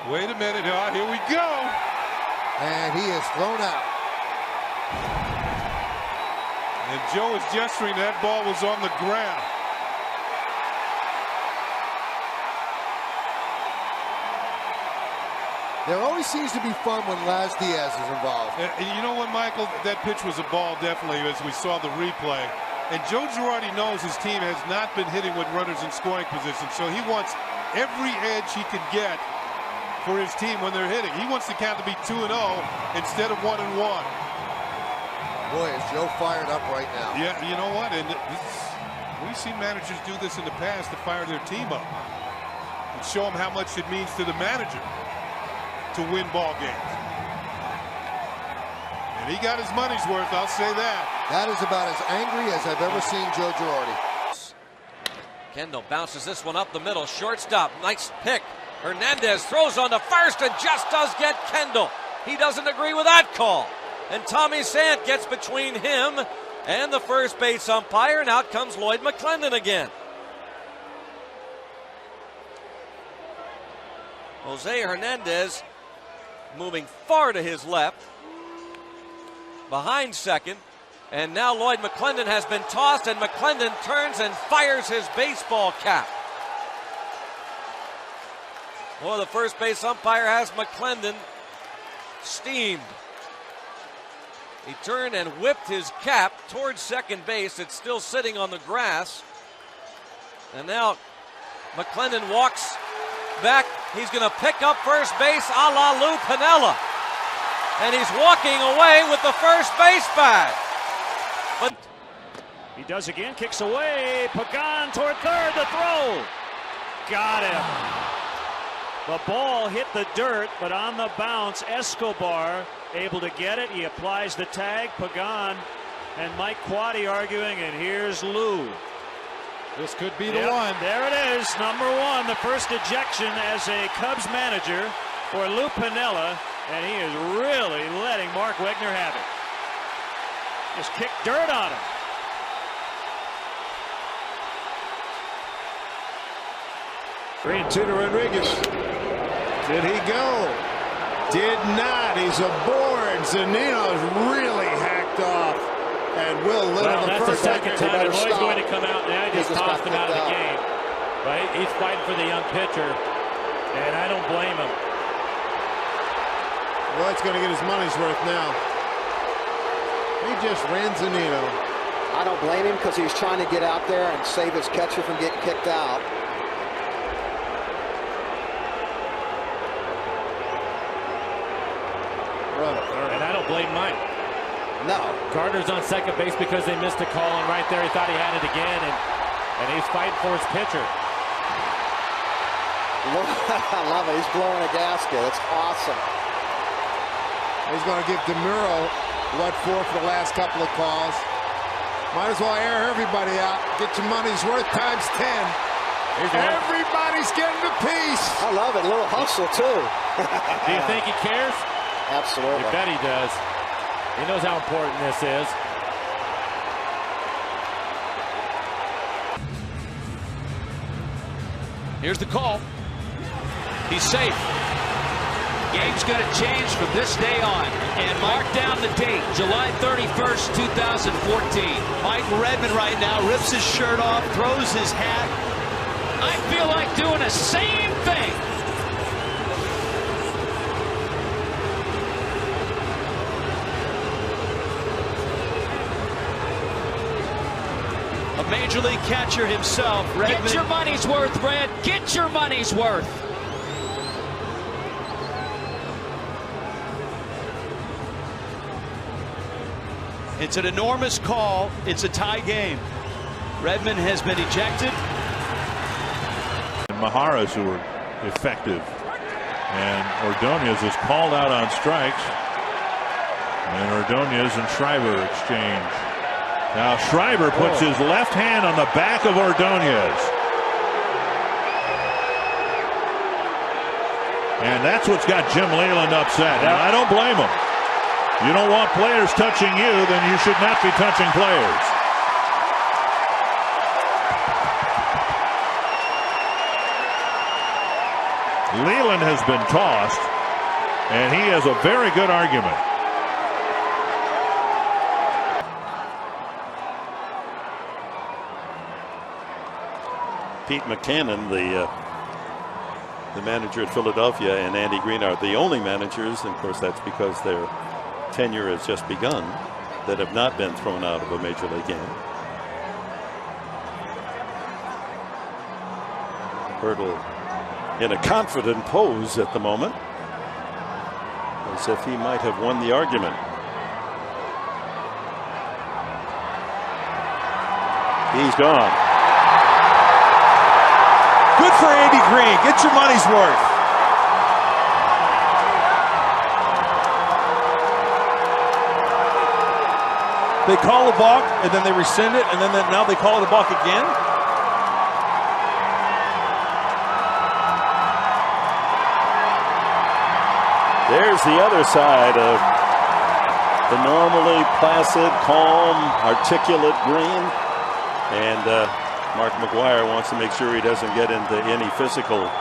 Wait a minute. Oh, here we go. And he is thrown out. And Joe is gesturing. That ball was on the ground. There always seems to be fun when Laz Diaz is involved. You know what, Michael? That pitch was a ball, definitely, as we saw the replay. And Joe Girardi knows his team has not been hitting with runners in scoring position, so he wants every edge he can get for his team when they're hitting. He wants the count to be 2-0 instead of 1-1. Boy, is Joe fired up right now. Yeah, you know what? And we've seen managers do this in the past to fire their team up and show them how much it means to the manager to win ball games. And he got his money's worth, I'll say that. That is about as angry as I've ever seen Joe Girardi. Kendall bounces this one up the middle. Shortstop, nice pick. Hernandez throws on to first and just does get Kendall. He doesn't agree with that call. And Tommy Sant gets between him and the first base umpire, and out comes Lloyd McClendon again. Jose Hernandez moving far to his left, behind second, and now Lloyd McClendon has been tossed, and McClendon turns and fires his baseball cap. Well, the first base umpire has McClendon steamed. He turned and whipped his cap towards second base. It's still sitting on the grass. And now McClendon walks back. He's going to pick up first base a la Lou Piniella. And he's walking away with the first base bag. But he does again, kicks away. Pagan toward third, the throw. Got him. The ball hit the dirt, but on the bounce, Escobar able to get it. He applies the tag. Pagan and Mike Quaddy arguing, and here's Lou. This could be the one. There it is, number one, the first ejection as a Cubs manager for Lou Piniella, and he is really letting Mark Wegner have it. Just kicked dirt on him. Three-2 to Rodriguez. Did he go? Did not. He's aboard. Zanino's really hacked off. And Will Little, the first. That's the second time. Lloyd's going to come out now. Just tossed him out of the game. But he's fighting for the young pitcher, and I don't blame him. Lloyd's going to get his money's worth now. He just ran Zanino. I don't blame him because he's trying to get out there and save his catcher from getting kicked out. And I don't blame Mike. No. Gardner's on second base because they missed a call, and right there he thought he had it again, and he's fighting for his pitcher. I love it. He's blowing a gasket. It's awesome. He's going to give DeMuro what for the last couple of calls. Might as well air everybody out. Get your money's worth times 10. Everybody's getting a piece. I love it. A little hustle, too. Do you think he cares? Absolutely. You bet he does. He knows how important this is. Here's the call. He's safe. Game's going to change from this day on. And mark down the date, July 31st, 2014. Mike Redmond right now rips his shirt off, throws his hat. I feel like doing the same thing. A Major League catcher himself, Redmond. Get your money's worth, Red. Get your money's worth. It's an enormous call. It's a tie game. Redmond has been ejected. Maharas who were effective. And Ordonez is called out on strikes. And Ordonez and Schreiber exchange. Now Schreiber puts his left hand on the back of Ordonez. And that's what's got Jim Leyland upset. And I don't blame him. You don't want players touching you, then you should not be touching players. Leyland has been tossed, and he has a very good argument. Pete Mackanin, the manager at Philadelphia, and Andy Green are the only managers, and of course that's because their tenure has just begun, that have not been thrown out of a major league game. Hurdle in a confident pose at the moment, as if he might have won the argument. He's gone. Good for Andy Green. Get your money's worth. They call a balk and then they rescind it, and then now they call it a balk again. There's the other side of the normally placid, calm, articulate Green. And Mark McGwire wants to make sure he doesn't get into any physical